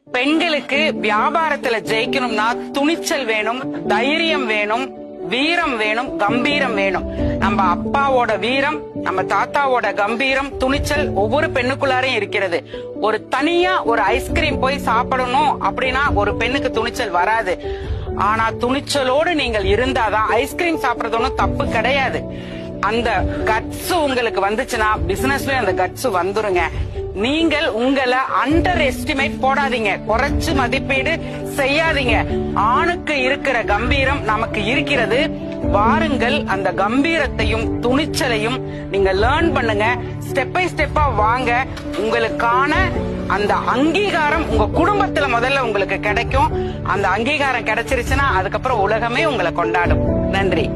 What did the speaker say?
பெண்களுக்கு வியாபாரத்துல ஜெயிக்கணும்னா துணிச்சல் வேணும், தைரியம் வேணும், வீரம் வேணும், கம்பீரம் வேணும். நம்ம அப்பாவோட வீரம், நம்ம தாத்தாவோட கம்பீரம், துணிச்சல் ஒவ்வொரு பெண்ணுக்குள்ளாரையும் இருக்கிறது. ஒரு தனியா ஒரு ஐஸ்கிரீம் போய் சாப்பிடணும் அப்படின்னா ஒரு பெண்ணுக்கு துணிச்சல் வராது. ஆனா துணிச்சலோடு நீங்கள் இருந்தாதான் ஐஸ்கிரீம் சாப்பிடறது ஒன்றும் தப்பு கிடையாது. அந்த கட்ஸ் உங்களுக்கு வந்துச்சுன்னா பிசினஸ்லயும் அந்த கட்ஸ் வந்துருங்க. நீங்கள் உங்களை அண்டர் எஸ்டிமேட் போடாதீங்க, குறைச்சு மதிப்பீடு செய்யாதீங்க. ஆணுக்கு இருக்கிற கம்பீரம் நமக்கு இருக்கிறது. வாருங்கள், அந்த கம்பீரத்தையும் துணிச்சலையும் நீங்க லேர்ன் பண்ணுங்க. ஸ்டெப் பை ஸ்டெப்பா வாங்க. உங்களுக்கான அந்த அங்கீகாரம் உங்க குடும்பத்துல முதல்ல உங்களுக்கு கிடைக்கும். அந்த அங்கீகாரம் கிடைச்சிருச்சுன்னா அதுக்கப்புறம் உலகமே உங்களை கொண்டாடும். நன்றி.